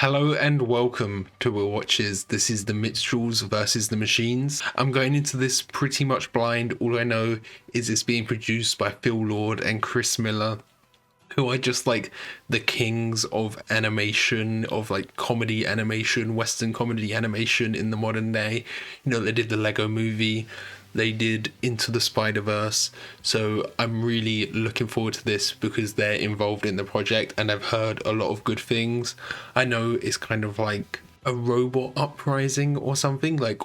Hello and welcome to Will Watches. This is the Mitchells versus the Machines. I'm going into this pretty much blind. All I know is it's being produced by Phil Lord and Chris Miller, who are just like the kings of animation, of like comedy animation, Western comedy animation in the modern day. You know, they did the Lego Movie, they did Into the Spider-Verse, so I'm really looking forward to this because they're involved in the project and I've heard a lot of good things. I know it's kind of like a robot uprising or something, like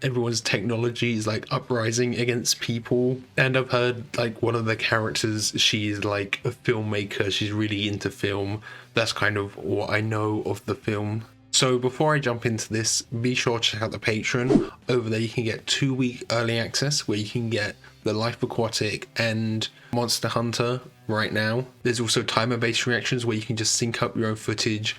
everyone's technology is like uprising against people, and I've heard like one of the characters, she's like a filmmaker, she's really into film. That's kind of what I know of the film. So before I jump into this, be sure to check out the Patreon. Over there you can get 2-week early access where you can get The Life Aquatic and Monster Hunter right now. There's also timer-based reactions where you can just sync up your own footage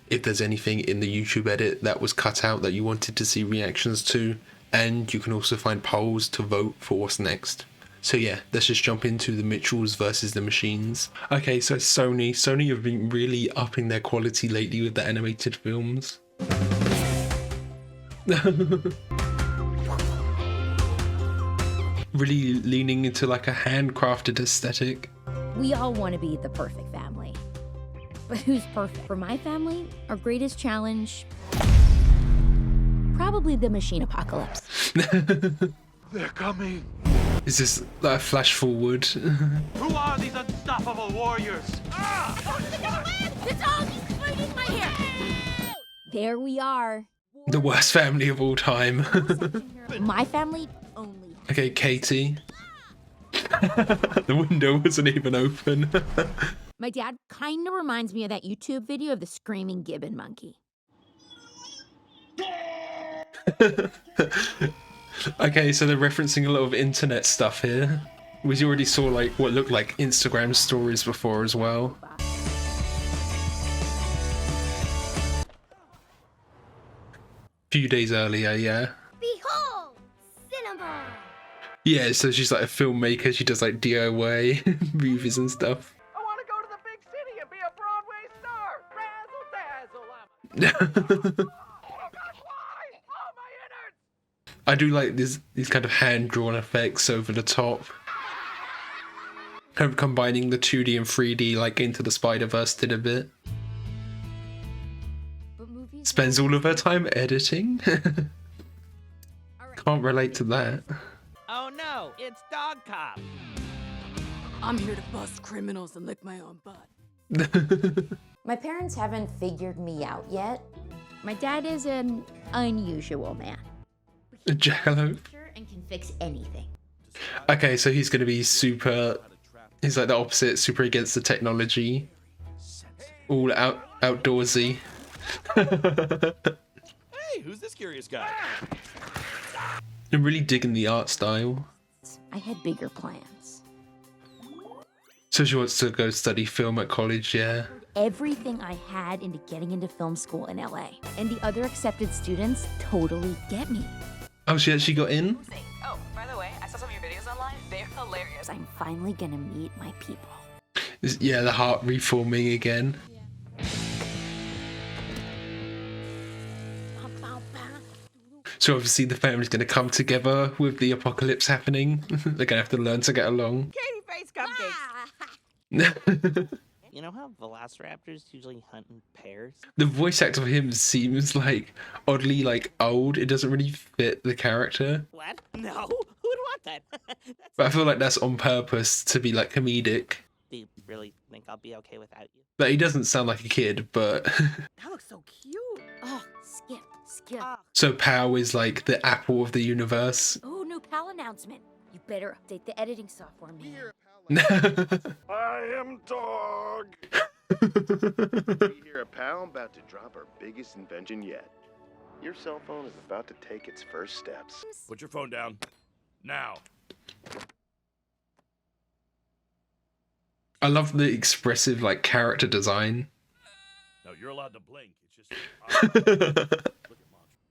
if there's anything in the YouTube edit that was cut out that you wanted to see reactions to. And you can also find polls to vote for what's next. So yeah, let's just jump into the Mitchells versus the Machines. Okay, so Sony have been really upping their quality lately with the animated films. Really leaning into like a handcrafted aesthetic. We all want to be the perfect family. But who's perfect? For my family, our greatest challenge, probably the machine apocalypse. They're coming. Is this like a flash forward? Who are these unstoppable warriors? The dog exploded my hair! There we are. The worst family of all time. My family only. Okay, Katie. The window wasn't even open. My dad kind of reminds me of that YouTube video of the screaming gibbon monkey. Okay, so they're referencing a lot of internet stuff here. We already saw like what looked like Instagram stories before as well. Few days earlier, yeah. Behold, cinema! Yeah, so she's like a filmmaker, she does like DIY movies and stuff. I want to go to the big city and be a Broadway star. Razzle dazzle. Oh gosh, why? Oh, my innards. I do like these kind of hand-drawn effects over the top. Kind of combining the 2D and 3D like Into the Spider-Verse did a bit. Spends all of her time editing. Can't relate to that. Oh no, it's Dog Cop. I'm here to bust criminals and lick my own butt. My parents haven't figured me out yet. My dad is an unusual man. A jackalope. And can fix anything. Okay, so he's going to be super... He's like the opposite, super against the technology. All outdoorsy. Hey, who's this curious guy? I'm really digging the art style. I had bigger plans. So she wants to go study film at college, yeah. Everything I had into getting into film school in LA. And the other accepted students totally get me. Oh, she actually got in? Oh, by the way, I saw some of your videos online. They're hilarious. I'm finally gonna meet my people. Yeah, the heart reforming again. So obviously the family's going to come together with the apocalypse happening. They're going to have to learn to get along. Katie face cupcakes. You know how velociraptors usually hunt in pairs? The voice actor of him seems like oddly like old. It doesn't really fit the character. What? No, who would want that? But I feel like that's on purpose to be like comedic. Do you really think I'll be okay without you? But he doesn't sound like a kid, but... That looks so cute. Oh, skip. So Pow is like the Apple of the universe. Oh, new pal announcement. You better update the editing software, man. I am Dog. We hear a pal about to drop our biggest invention yet. Your cell phone is about to take its first steps. Put your phone down. Now. I love the expressive like character design. No, you're allowed to blink. It's just... Look at Monster.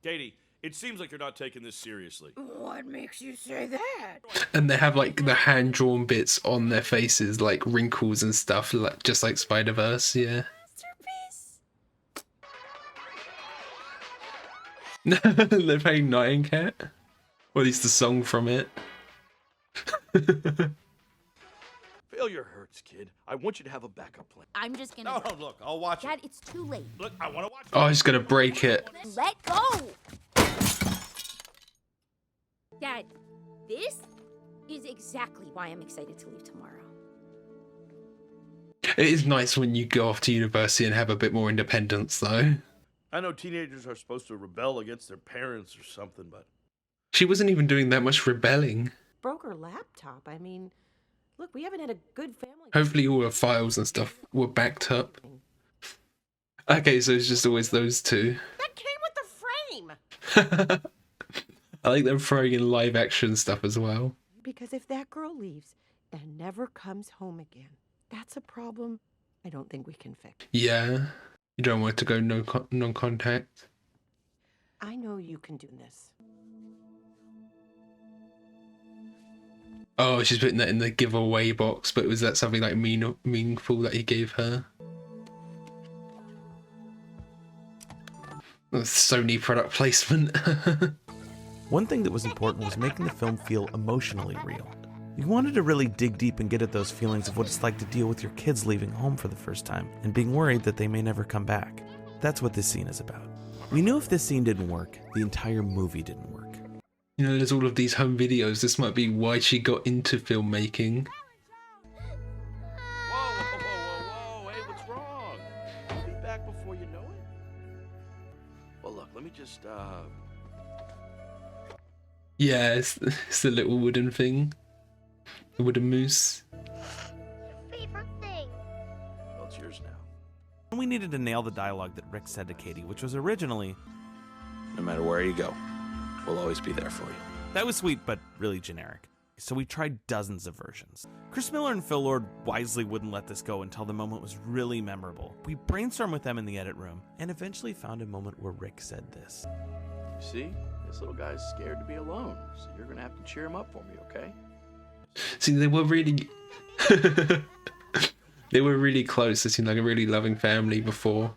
Katie, it seems like you're not taking this seriously. What makes you say that? And they have like the hand-drawn bits on their faces, like wrinkles and stuff, like just like Spider-Verse, yeah. They're playing Nine Cat, or at least the song from it. Failure hurts, kid. I want you to have a backup plan. I'm just gonna. No, look, I'll watch Dad, it. it's too late. Look, I want to watch it. Oh, he's gonna break it. Let go! Dad, this is exactly why I'm excited to leave tomorrow. It is nice when you go off to university and have a bit more independence, though. I know teenagers are supposed to rebel against their parents or something, but She wasn't even doing that much rebelling. Broke her laptop. I mean, look, we haven't had a good family. Hopefully all her files and stuff were backed up. Okay, so it's just always those two. That came with the frame. I like them throwing in live action stuff as well. Because if that girl leaves and never comes home again, that's a problem I don't think we can fix. Yeah, you don't want it to go non-contact. I know you can do this. Oh, she's putting that in the giveaway box, but was that something like meaningful that he gave her? Sony product placement. One thing that was important was making the film feel emotionally real. We wanted to really dig deep and get at those feelings of what it's like to deal with your kids leaving home for the first time and being worried that they may never come back. That's what this scene is about. We knew if this scene didn't work, the entire movie didn't work. You know, there's all of these home videos. This might be why she got into filmmaking. whoa, hey, what's wrong? I'll be back before you know it. Well, look, let me just, Yeah, it's the little wooden thing. The wooden moose. Favorite thing. well, it's yours now. And we needed to nail the dialogue that Rick said to Katie, which was originally, No matter where you go, we'll always be there for you. that was sweet, but really generic. So we tried dozens of versions. Chris Miller and Phil Lord wisely wouldn't let this go until the moment was really memorable. We brainstormed with them in the edit room and eventually found a moment where Rick said this. You see, this little guy's scared to be alone, so you're gonna have to cheer him up for me, okay? See, they were really... they were really close. They seemed like a really loving family before.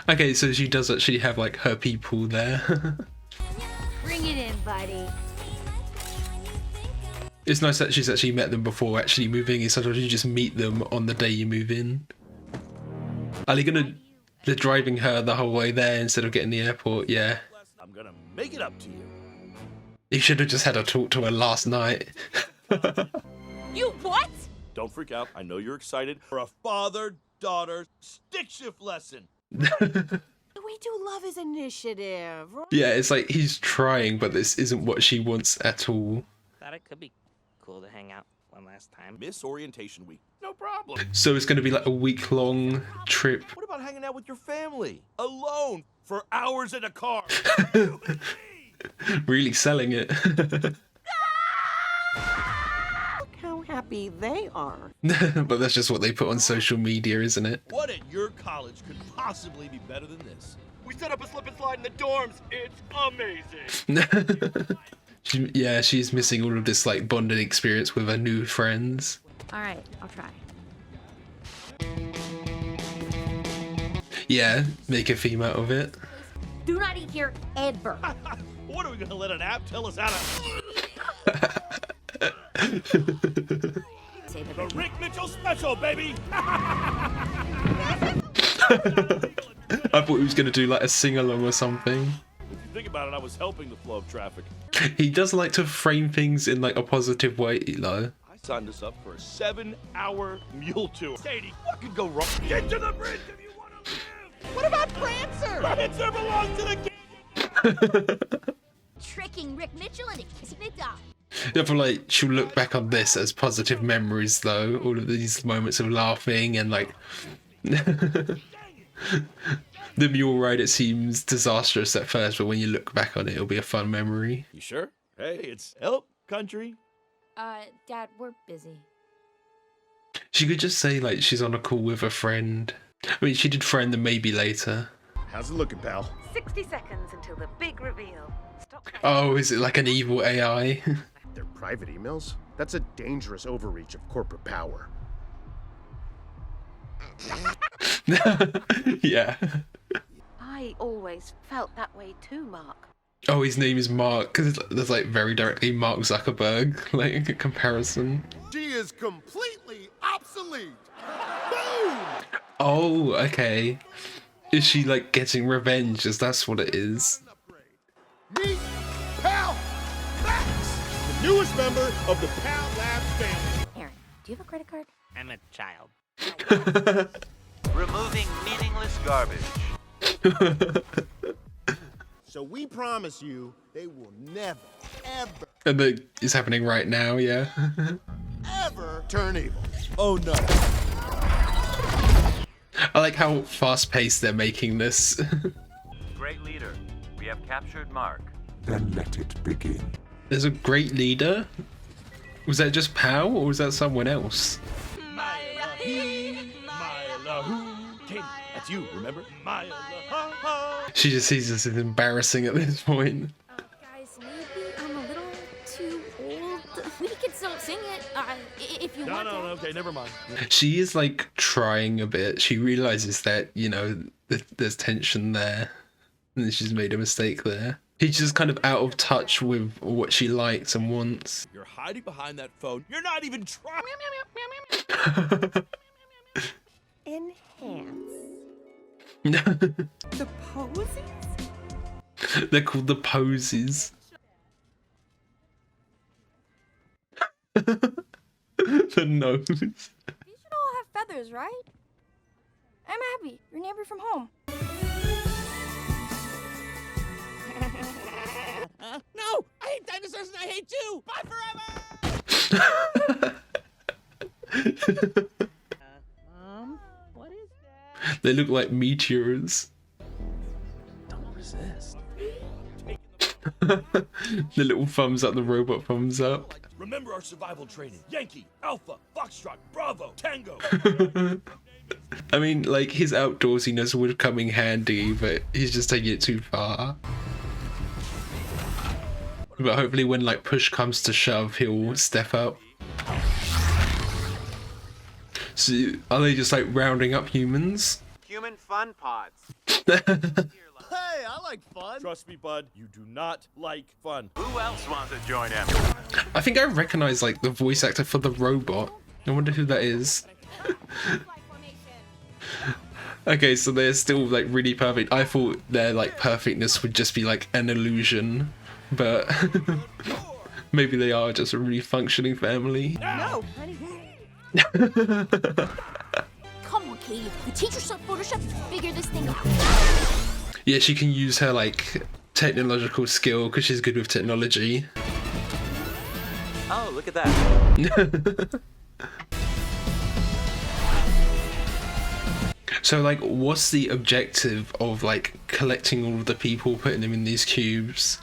Okay, so she does actually have, like, her people there. Bring it in, buddy. It's nice that she's actually met them before actually moving in. Sometimes you just meet them on the day you move in. Are they gonna... They're driving her the whole way there instead of getting the airport, yeah. I'm gonna make it up to you. You should have just had her talk to her last night. You what? Don't freak out. I know you're excited for a father-daughter stick shift lesson. We do love his initiative. Right? Yeah, it's like he's trying, but this isn't what she wants at all. Thought it could be cool to hang out one last time. Miss Orientation Week. No problem. So it's going to be like a week-long trip. What about hanging out with your family? Alone for hours in a car? Really selling it. Look how happy they are. But that's just what they put on social media, isn't it? What at your college could possibly be better than this? We set up a slip and slide in the dorms. It's amazing. Yeah, she's missing all of this like bonding experience with her new friends. All right, I'll try. Yeah, make a theme out of it. Do not eat here ever. What are we gonna let an app tell us how to? Say the The Rick Mitchell special, baby. I thought he was going to do like a sing-along or something. If you think about it, I was helping the flow of traffic. He does like to frame things in like a positive way, though. I signed us up for a 7-hour mule tour. Katie, what could go wrong? Get to the bridge if you want to live. What about Prancer? Prancer belongs to the game. tricking Rick Mitchell into kissing the dog. I feel like she'll look back on this as positive memories, though. All of these moments of laughing and like the mule ride. It seems disastrous at first, but when you look back on it, it'll be a fun memory. You sure? Hey, it's Elk Country. Dad, we're busy. She could just say like she's on a call with a friend. I mean, she did friend them maybe later. How's it looking, pal? 60 seconds until the big reveal. Stop. Oh, is it like an evil AI? They're private emails? That's a dangerous overreach of corporate power. Yeah. I always felt that way too, Mark. Oh, his name is Mark, because there's like very directly Mark Zuckerberg, like a comparison. She is completely obsolete. Boom! Oh, okay. Is she like getting revenge? Is that's what it is? Meet Pal Max, the newest member of the Pal Labs family. Aaron, do you have a credit card? I'm a child. Removing meaningless garbage. So we promise you they will never, ever, And it's happening right now, yeah. ever turn evil. Oh no. I like how fast-paced they're making this. Great leader. We have captured Mark. Then let it begin. There's a great leader? Was that just Pow, or was that someone else? Katie, that's you, remember? She just sees this as embarrassing at this point. Guys, maybe I'm a little too old. We can still sing it if you want to. Okay, never mind. She is like trying a bit. She realizes that, you know, there's tension there. And she's made a mistake there. He's just kind of out of touch with what she likes and wants. You're hiding behind that phone. You're not even trying. Enhance. The posies? They're called the Posies. The nose. You should all have feathers, right? I'm Abby, your neighbor from home. No! I hate dinosaurs and I hate you! Bye forever! What is that? They look like meteors. Don't resist. The little thumbs up, the robot thumbs up. Remember our survival training. Yankee, Alpha, Foxtrot, Bravo, Tango. I mean, like, his outdoorsiness would come in handy, but he's just taking it too far. But hopefully when, like, push comes to shove, he'll step up. So, are they just, like, rounding up humans? Human fun pods. Hey, I like fun. Trust me, bud, you do not like fun. Who else wants to join him? I think I recognize, like, the voice actor for the robot. I wonder who that is. Okay, so they're still, like, really perfect. I thought their, like, perfectness would just be, like, an illusion. But maybe they are just a really functioning family. No, honey. Come on, Katie. The teacher saw Photoshop to figure this thing out. Yeah, she can use her, like, technological skill because she's good with technology. Oh, look at that. So, like, what's the objective of, like, collecting all of the people, putting them in these cubes?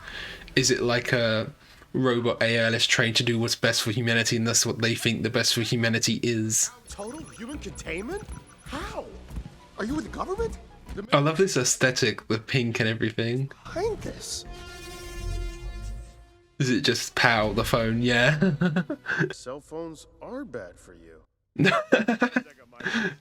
Is it like a robot AI is trained to do what's best for humanity, and that's what they think the best for humanity is? Total human containment? How? Are you with the government? I love this aesthetic, the pink and everything. Behind this. Is it just Pow, the phone? Yeah. Cell phones are bad for you.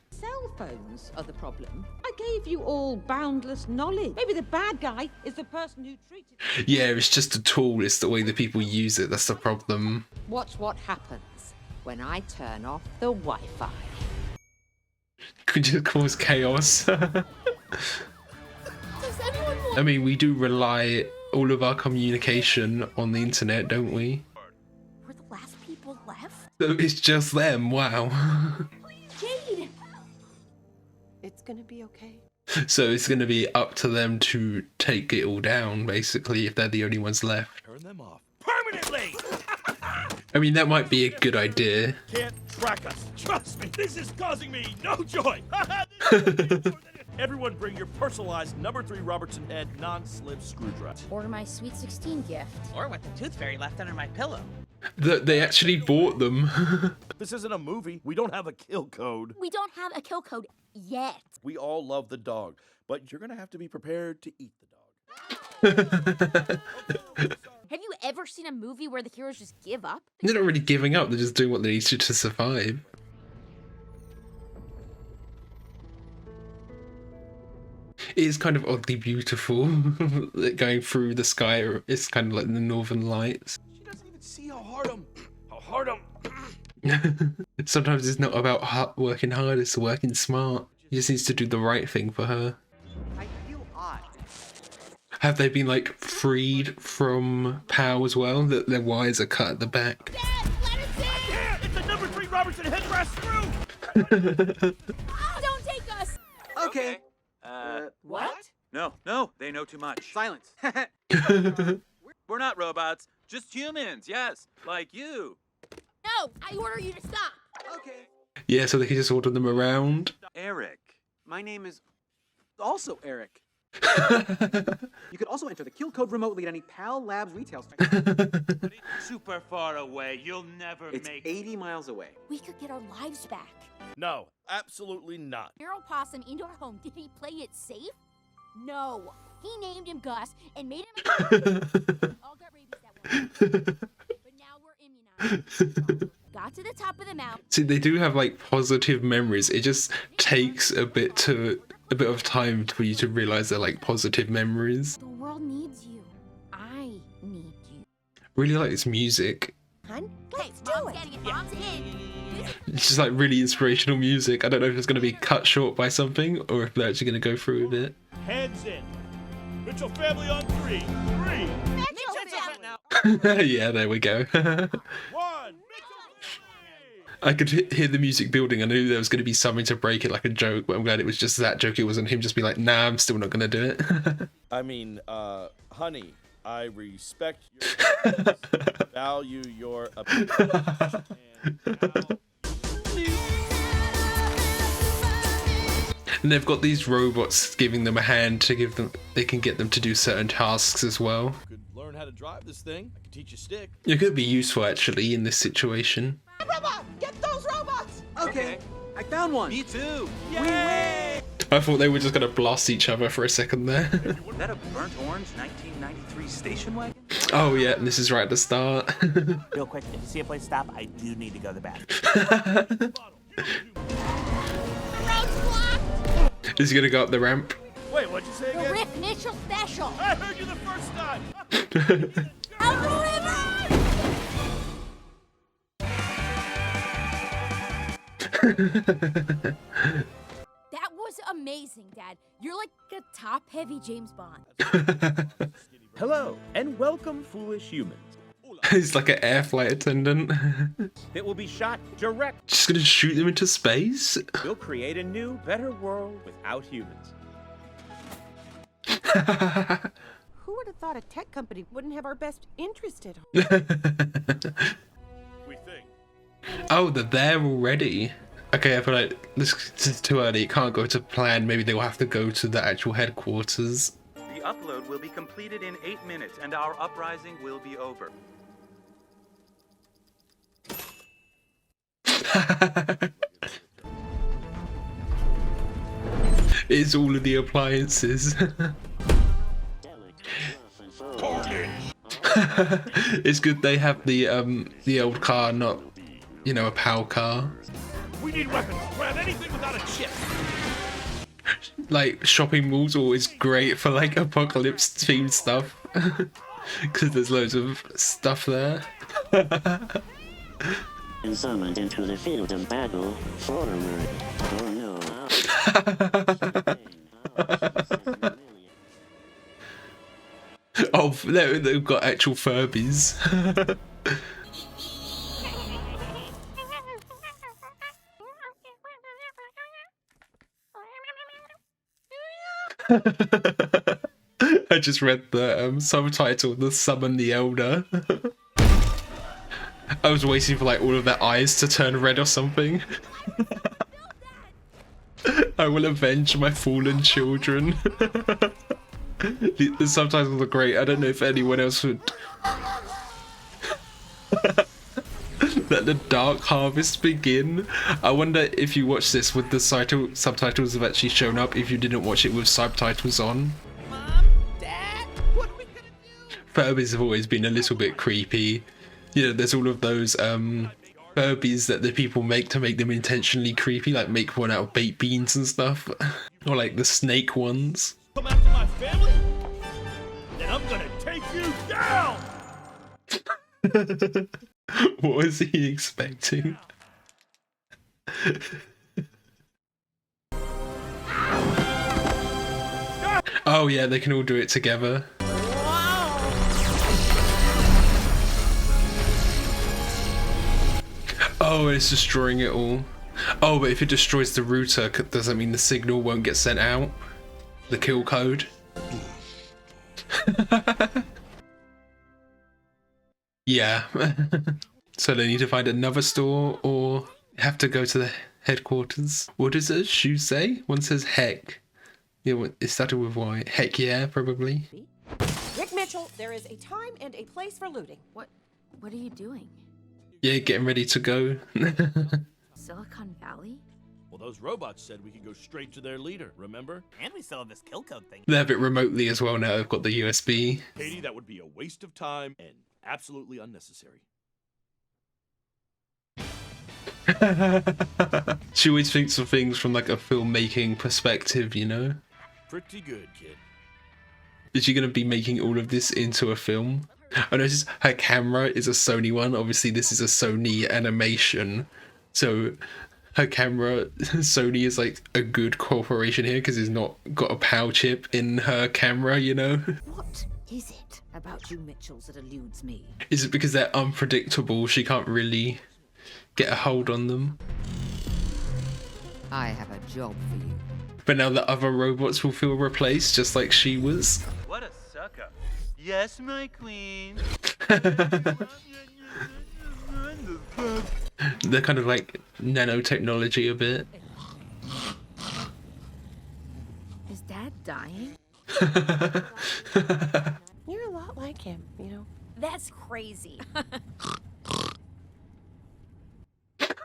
Cell phones are the problem. I gave you all boundless knowledge. Maybe the bad guy is the person who treated you. Yeah, it's just a tool. It's the way that people use it. That's the problem. Watch what happens when I turn off the Wi-Fi. Could just cause chaos. Does anyone want I mean, we do rely all of our communication on the internet, don't we? We're the last people left? So it's just them. Wow. Jade! It's gonna be okay. So it's going to be up to them to take it all down, basically, if they're the only ones left. Turn them off permanently. I mean, that might be a good idea. Can't track us. Trust me, this is causing me no joy. Everyone bring your personalized number 3 Robertson head non-slip screwdriver. Or my Sweet 16 gift. Or what the tooth fairy left under my pillow. They actually bought them. This isn't a movie. We don't have a kill code. We don't have a kill code yet. We all love the dog, but you're gonna have to be prepared to eat the dog. Have you ever seen a movie where the heroes just give up? They're not really giving up. They're just doing what they need to survive. It is kind of oddly beautiful. Going through the sky, it's kind of like the Northern Lights. She doesn't even see how hard I'm. Sometimes it's not about working hard, it's working smart. He just needs to do the right thing for her. I feel odd. Have they been like freed from POW as well? That their wires are cut at the back. Dad, let us in! Yeah, it's a number 3 Robertson headrest screw! Oh, don't take us! Okay. What? No, they know too much. Silence. We're not robots, just humans, yes, like you. No, I order you to stop. Okay. Yeah, so they can just order them around. Eric. My name is also Eric. You could also enter the kill code remotely at any PAL Labs retail store. Super far away. You'll never It's 80 miles away. We could get our lives back. No, absolutely not. Feral possum into our home. Did he play it safe? No. He named him Gus and made him all got rabies that one. But now we're immunized. Got to the top of the mountain. See, they do have like positive memories. It just takes a bit of time for you to realize they're like positive memories. The world needs you. I need you. Really like this music. Hun, let's do it. Mom's in. It's just like really inspirational music. I don't know if it's going to be cut short by something or if they're actually going to go through with it. Hands in. Mitchell family on 3. 3. Yeah, there we go. 1. I could hear the music building. I knew there was going to be something to break it, like a joke, but I'm glad it was just that joke. It wasn't him just be like, nah, I'm still not going to do it. I mean, honey, I respect your value your opinion. And they've got these robots giving them a hand to give them, they can get them to do certain tasks as well. Could learn how to drive this thing. I could teach you stick. It could be useful actually in this situation. Robot! Get those robots! Okay, I found one. Me too. Yay! I thought they were just going to blast each other for a second there. Is that a burnt orange 1993 station wagon? Oh yeah, and this is right at the start. Real quick, if you see a place to stop, I do need to go to the bathroom. Is he going to go up the ramp? Wait, what'd you say The again? Rick Mitchell special. I heard you the first time. Out the river! That was amazing, Dad. You're like a top-heavy James Bond. Hello, and welcome, foolish humans. He's like an air flight attendant. It will be shot direct. Just going to shoot them into space? We'll create a new, better world without humans. Who would have thought a tech company wouldn't have our best interest at heart? We think. Oh, they're there already. Okay, I feel like this is too early. It can't go to plan. Maybe they'll have to go to the actual headquarters. The upload will be completed in 8 minutes, and our uprising will be over. It's all of the appliances. It's good they have the old car, not, you know, a POW car. We need weapons. Grab anything without a chip. Like shopping malls always great for like apocalypse themed stuff because there's loads of stuff there. And summoned into the field of battle for murder. Oh no. Oh, they've got actual Furbies. I just read the subtitle, The Summon the Elder. I was waiting for like all of their eyes to turn red or something. I will avenge my fallen children. The subtitles are great. I don't know if anyone else would. Let the dark harvest begin. I wonder if you watch this with the subtitles have actually shown up if you didn't watch it with subtitles on. Mom? Dad? What are we gonna do? Furbies have always been a little bit creepy. You know, there's all of those Furbies that the people make to make them intentionally creepy, like make one out of baked beans and stuff. Or like the snake ones. Down! What was he expecting? Oh yeah, they can all do it together. Oh, it's destroying it all. Oh, but if it destroys the router, does that mean the signal won't get sent out? The kill code? Yeah. So they need to find another store or have to go to the headquarters. What does a shoe say? One says heck. Yeah, it started with Y. Heck yeah, probably. Rick Mitchell, there is a time and a place for looting. What are you doing? Yeah, getting ready to go. Silicon Valley? Well, those robots said we could go straight to their leader, remember? And we still have this kill code thing. They have it remotely as well now. They've got the USB. Katie, that would be a waste of time and absolutely unnecessary. She always thinks of things from like a filmmaking perspective, you know? Pretty good, kid. Is she going to be making all of this into a film? I noticed her camera is a Sony one. Obviously, this is a Sony animation. So her camera, Sony is like a good corporation here because it's not got a PAL chip in her camera, you know? What is it about you Mitchells that eludes me? Is it because they're unpredictable? She can't really get a hold on them. I have a job for you. But now the other robots will feel replaced just like she was. What a sucker. Yes, my queen. They're kind of like nanotechnology a bit. Is Dad dying? You're a lot like him, you know. That's crazy.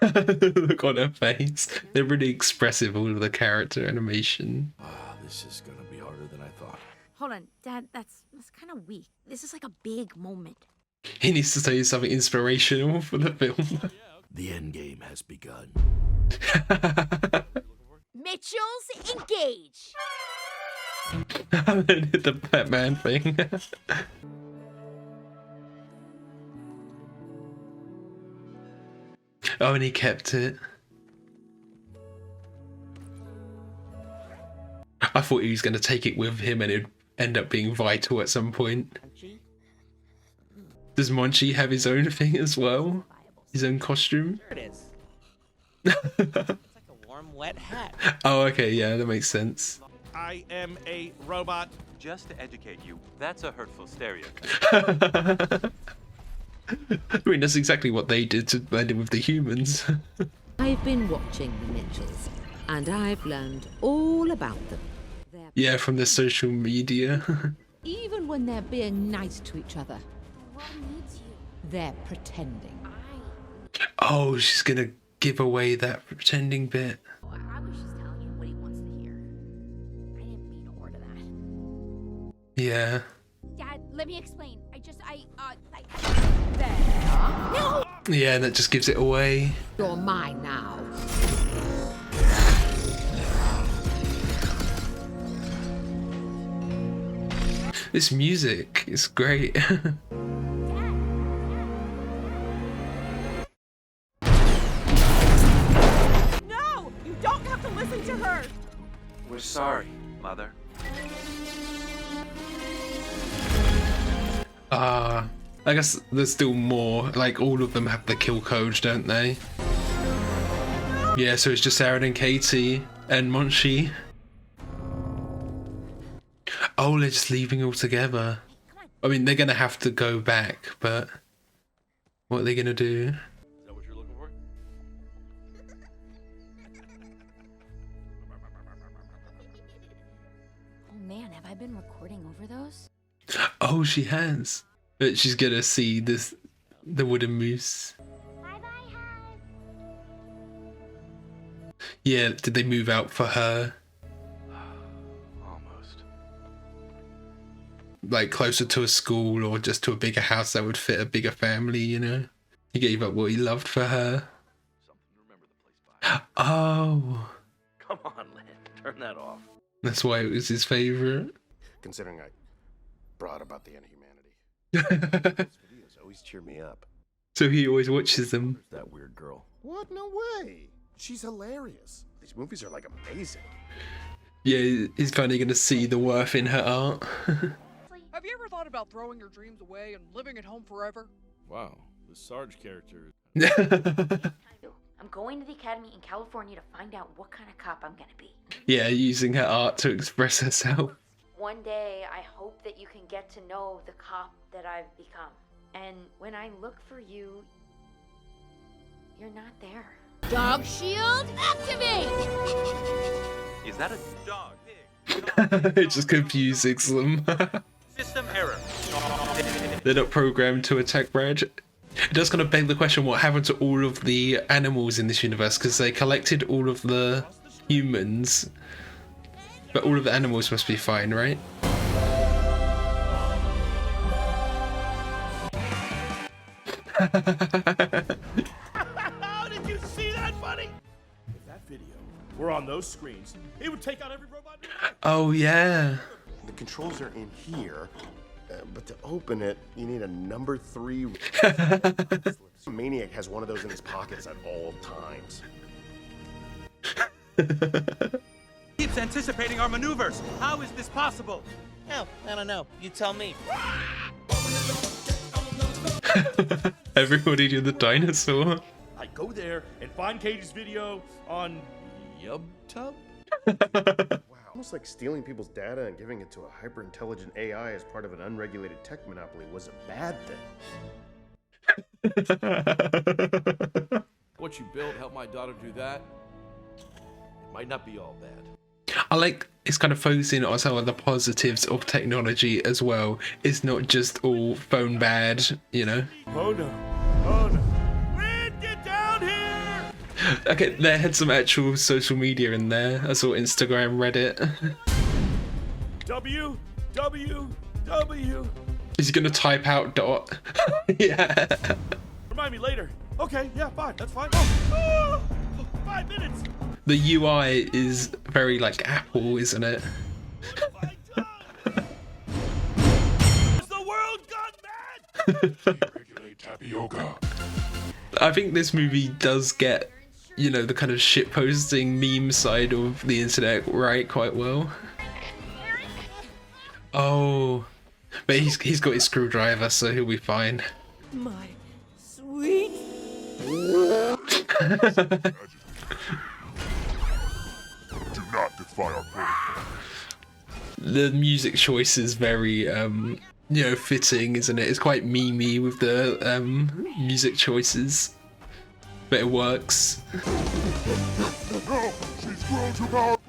Look on her face. They're really expressive, all of the character animation. This is gonna be harder than I thought. Hold on, Dad, that's kind of weak. This is like a big moment. He needs to say something inspirational for the film. The end game has begun. Mitchells, engage! And then hit the Batman thing. Oh, and he kept it. I thought he was going to take it with him and it'd end up being vital at some point. Does Monchi have his own thing as well? His own costume? There it is. It's like a warm, wet hat. Oh, okay, yeah, that makes sense. I am a robot. Just to educate you, that's a hurtful stereotype. I mean, that's exactly what they did to blend in with the humans. I've been watching the Mitchells, and I've learned all about them. Yeah, from the social media. Even when they're being nice to each other, The world needs you. they're pretending. Oh, she's gonna give away that pretending bit. I was just telling him what he wants to hear. I didn't mean to order that. Yeah. Dad, let me explain. No! Yeah, that just gives it away. You're mine now. This music is great. No! You don't have to listen to her! We're sorry, Mother. I guess there's still more. Like, all of them have the kill code, don't they? Yeah, so it's just Aaron and Katie and Monchi. Oh, they're just leaving all together. I mean, they're gonna have to go back, but what are they gonna do? Is that what you're looking for? Oh man, have I been recording over those? Oh, she has. But she's gonna see the wooden moose. Yeah, did they move out for her? Almost. Like closer to a school or just to a bigger house that would fit a bigger family, you know? He gave up what he loved for her. Something to remember the place by. Oh, Come on, Lynn. Turn that off. that's why it was his favorite. Considering I brought about the inhumanity. Videos always cheer me up. So he always watches them. That weird girl. What? No way. She's hilarious. These movies are like amazing. Yeah, he's finally gonna see the worth in her art. Have you ever thought about throwing your dreams away and living at home forever? Wow, the Sarge character. I'm going to the academy in California to find out what kind of cop I'm gonna be. Yeah, using her art to express herself. One day, I hope that you can get to know the cop that I've become. And when I look for you, you're not there. Dog shield activate! Is that a dog? It just confuses them. System error. They're not programmed to attack Brad. It does kind of beg the question, what happened to all of the animals in this universe? Because they collected all of the humans, but all of the animals must be fine, right? How did you see that, buddy? If that video were on those screens, it would take out every robot. Oh yeah. The controls are in here, but to open it, you need a number 3. Maniac has one of those in his pockets at all times. Keeps anticipating our maneuvers. How is this possible? Oh, I don't know. You tell me. Everybody do the dinosaur. I go there and find Katie's video on YubTub. Almost like stealing people's data and giving it to a hyper-intelligent AI as part of an unregulated tech monopoly was a bad thing. What you built helped my daughter do that. It might not be all bad. I like it's kind of focusing on some of the positives of technology as well. It's not just all phone bad, you know. Oh no. Oh no. Red, get down here! Okay, they had some actual social media in there. I saw Instagram, Reddit. W. Is he gonna type out dot? Yeah. Remind me later. Okay, yeah, fine. That's fine. Oh, 5 minutes. The UI is very like Apple, isn't it? Has the world gone mad? Tapioca. I think this movie does get, you know, the kind of shitposting meme side of the internet right quite well. Oh, but he's got his screwdriver, so he'll be fine. My sweet. Do not defy our protocol. The music choice is very, you know, fitting, isn't it? It's quite memey with the music choices, but it works. No, she's grown too powerful.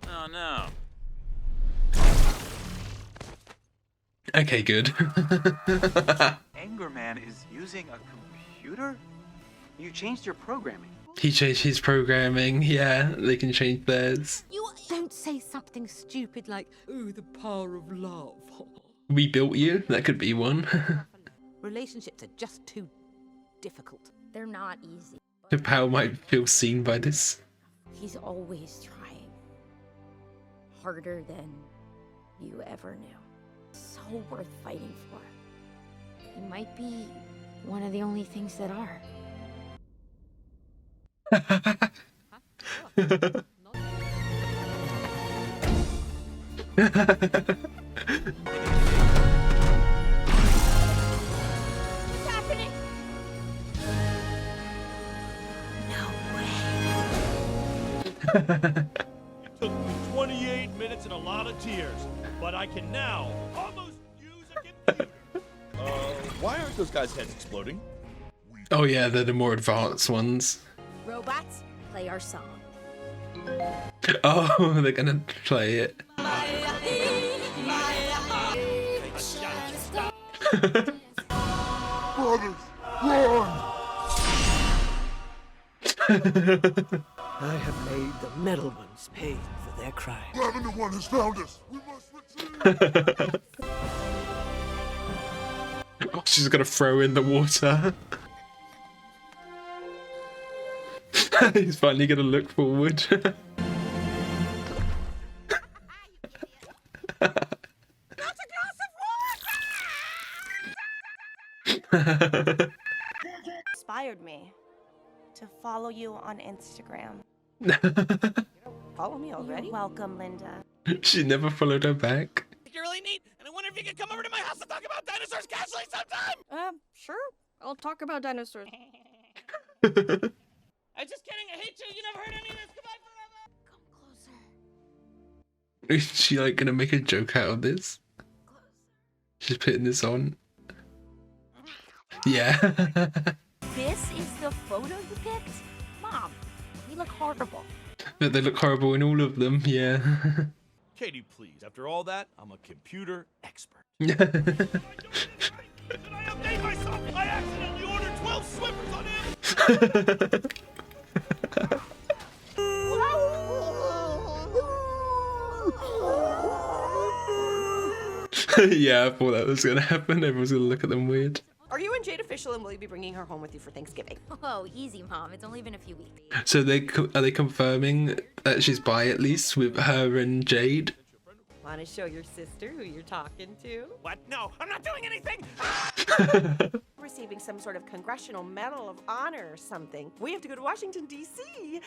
Oh no. Okay, good. Anger Man is using a computer? You changed your programming. He changed his programming. Yeah, they can change theirs. You don't say something stupid like, "Ooh, the power of love." We built you. That could be one. Relationships are just too difficult. They're not easy. Pal might feel seen by this. He's always trying. Harder than you ever knew. So worth fighting for. He might be one of the only things that are. What's happening? It took me 28 minutes and a lot of tears, but I can now almost use a computer. Why aren't those guys' heads exploding? Oh yeah, they're the more advanced ones. Robots, play our song. Oh, they're gonna play it. Brothers, run! I have made the metal ones pay for their crime. Lavender One has found us. We must retreat. Oh, she's gonna throw in the water. He's finally gonna look forward. Inspired me to follow you on Instagram. Follow me already? You're welcome, Linda. She never followed her back. You're really neat, and I wonder if you could come over to my house and talk about dinosaurs casually sometime. Sure. I'll talk about dinosaurs. I'm just kidding. I hate you. You never heard any of this. Goodbye forever. Is she like gonna make a joke out of this? She's putting this on. Yeah. This is the photo you picked? Mom, we look horrible. But they look horrible in all of them, yeah. Katie, please. After all that, I'm a computer expert. Did I update myself? I accidentally ordered 12 Swimmers on Amazon. Yeah, I thought that was gonna happen. Everyone's gonna look at them weird. Are you and Jade official, and will you be bringing her home with you for Thanksgiving? Oh, easy, Mom. It's only been a few weeks. So are they confirming that she's bi at least with her and Jade? Want to show your sister who you're talking to? What? No, I'm not doing anything. Receiving some sort of congressional medal of honor or something. We have to go to Washington, D.C.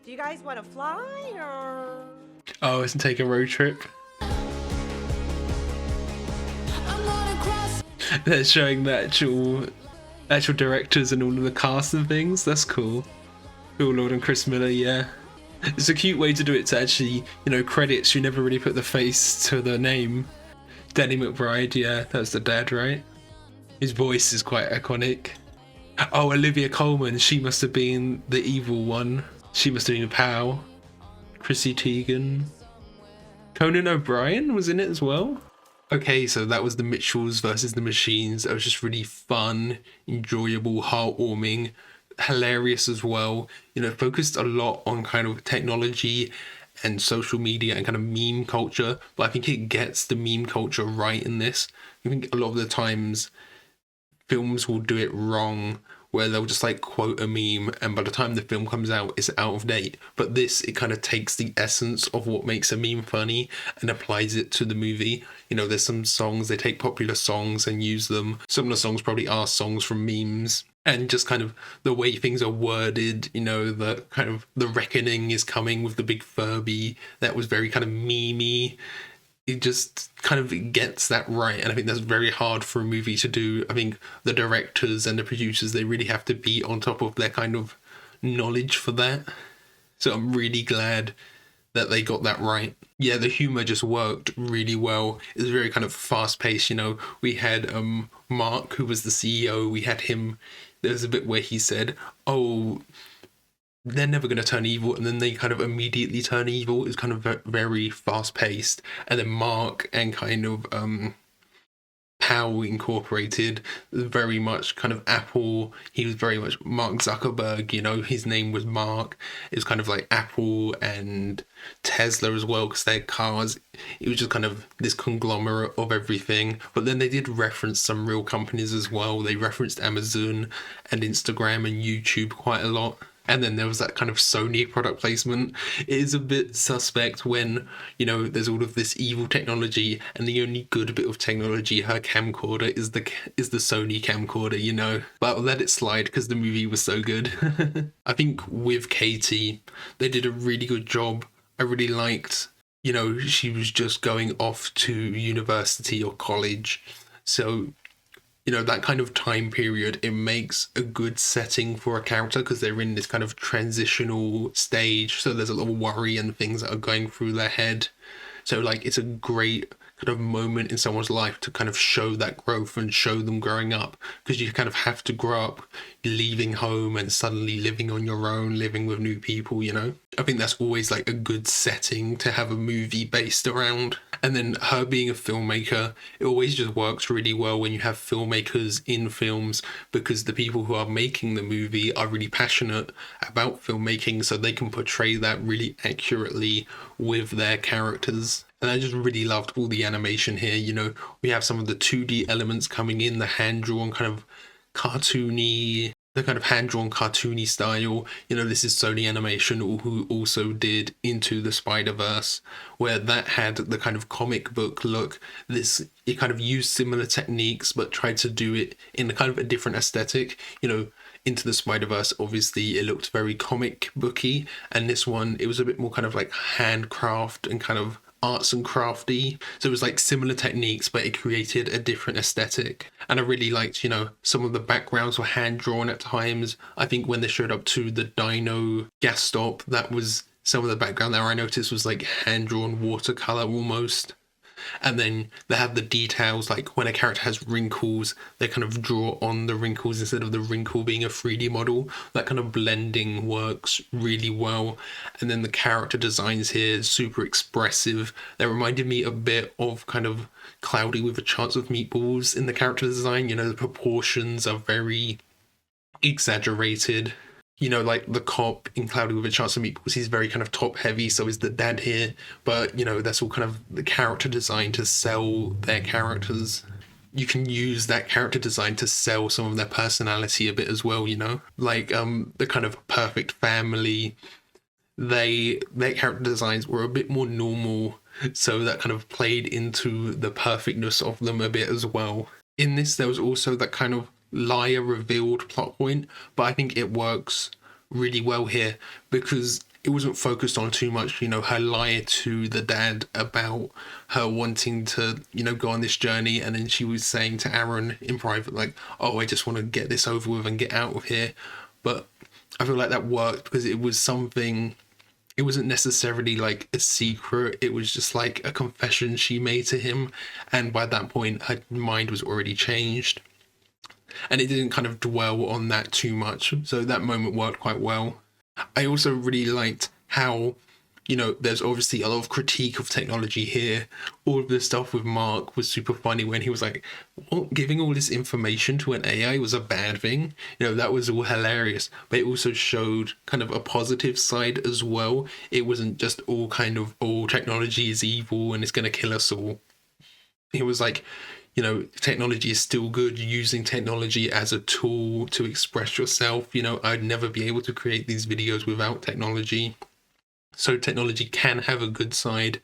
Do you guys want to fly or? Oh, it's take a road trip. They're showing the actual directors and all of the cast and things. That's cool. Phil Lord and Chris Miller, yeah. It's a cute way to do it, to actually, you know, credits. You never really put the face to the name. Danny McBride, yeah, that's the dad, right? His voice is quite iconic. Oh, Olivia Colman, she must have been the evil one. She must have been Pow. Chrissy Teigen. Conan O'Brien was in it as well. Okay, so that was the Mitchells versus the Machines. That was just really fun, enjoyable, heartwarming, hilarious as well. You know, focused a lot on kind of technology and social media and kind of meme culture, but I think it gets the meme culture right in this. I think a lot of the times films will do it wrong, where they'll just like quote a meme and by the time the film comes out it's out of date. But this, it kind of takes the essence of what makes a meme funny and applies it to the movie. You know, there's some songs, they take popular songs and use them. Some of the songs probably are songs from memes. And just kind of the way things are worded, you know, the kind of the reckoning is coming with the big Furby. That was very kind of memey. It just kind of gets that right, and I think that's very hard for a movie to do. I think the directors and the producers, they really have to be on top of their kind of knowledge for that. So I'm really glad that they got that right. Yeah, the humor just worked really well. It was very kind of fast-paced, you know. We had Mark, who was the CEO, we had him. There was a bit where he said, oh, they're never going to turn evil, and then they kind of immediately turn evil. It's kind of very fast paced. And then Mark and kind of Pow Incorporated, very much kind of Apple. He was very much Mark Zuckerberg, you know, his name was Mark. It was kind of like Apple and Tesla as well, because they're cars. It was just kind of this conglomerate of everything. But then they did reference some real companies as well. They referenced Amazon and Instagram and YouTube quite a lot. And then there was that kind of Sony product placement. It is a bit suspect when, you know, there's all of this evil technology and the only good bit of technology, her camcorder, is the Sony camcorder, you know. But I'll let it slide because the movie was so good. I think with Katie, they did a really good job. I really liked, you know, she was just going off to university or college. So, you know, that kind of time period, it makes a good setting for a character because they're in this kind of transitional stage. So there's a lot of worry and things that are going through their head. So like, it's a great kind of moment in someone's life to kind of show that growth and show them growing up, because you kind of have to grow up leaving home and suddenly living on your own, living with new people, you know. I think that's always like a good setting to have a movie based around. And then her being a filmmaker, it always just works really well when you have filmmakers in films, because the people who are making the movie are really passionate about filmmaking, so they can portray that really accurately with their characters. And I just really loved all the animation here. You know, we have some of the 2D elements coming in, the hand-drawn kind of cartoony the kind of hand-drawn cartoony style. You know, this is Sony Animation, who also did Into the Spider-Verse, where that had the kind of comic book look. It kind of used similar techniques but tried to do it in a kind of a different aesthetic. You know, Into the Spider-Verse, obviously it looked very comic booky, and this one, it was a bit more kind of like handcraft and kind of arts and crafty. So it was like similar techniques, but it created a different aesthetic. And I really liked, you know, some of the backgrounds were hand drawn at times. I think when they showed up to the Dino gas stop, that was some of the background there I noticed was like hand drawn watercolor almost. And then they have the details, like when a character has wrinkles, they kind of draw on the wrinkles instead of the wrinkle being a 3D model. That kind of blending works really well. And then the character designs here, super expressive. They reminded me a bit of kind of Cloudy with a Chance of Meatballs in the character design. You know, the proportions are very exaggerated. You know, like the cop in Cloudy with a Chance of Meatballs, he's very kind of top heavy, so is the dad here. But, you know, that's all kind of the character design to sell their characters. You can use that character design to sell some of their personality a bit as well, you know? Like the kind of Perfect Family, their character designs were a bit more normal, so that kind of played into the perfectness of them a bit as well. In this, there was also that kind of liar revealed plot point, but I think it works really well here because it wasn't focused on too much, you know, her lie to the dad about her wanting to, you know, go on this journey, and then she was saying to Aaron in private, like, oh, I just want to get this over with and get out of here. But I feel like that worked because it was something, it wasn't necessarily like a secret, it was just like a confession she made to him, and by that point her mind was already changed. And it didn't kind of dwell on that too much, so that moment worked quite well. I also really liked how, you know, there's obviously a lot of critique of technology here. All of the stuff with Mark was super funny when he was like, well, giving all this information to an AI was a bad thing. You know, that was all hilarious, but it also showed kind of a positive side as well. It wasn't just all kind of, oh, technology is evil and it's going to kill us all. It was like, you know, technology is still good. Using technology as a tool to express yourself. You know, I'd never be able to create these videos without technology. So technology can have a good side.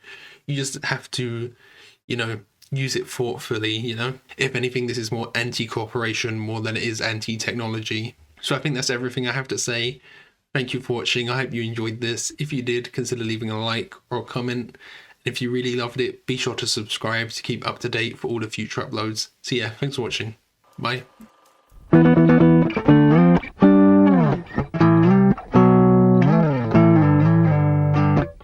You just have to, you know, use it thoughtfully, you know. If anything, this is more anti-corporation more than it is anti-technology. So I think that's everything I have to say. Thank you for watching. I hope you enjoyed this. If you did, consider leaving a like or a comment. If you really loved it, be sure to subscribe to keep up to date for all the future uploads. So yeah, thanks for watching. Bye.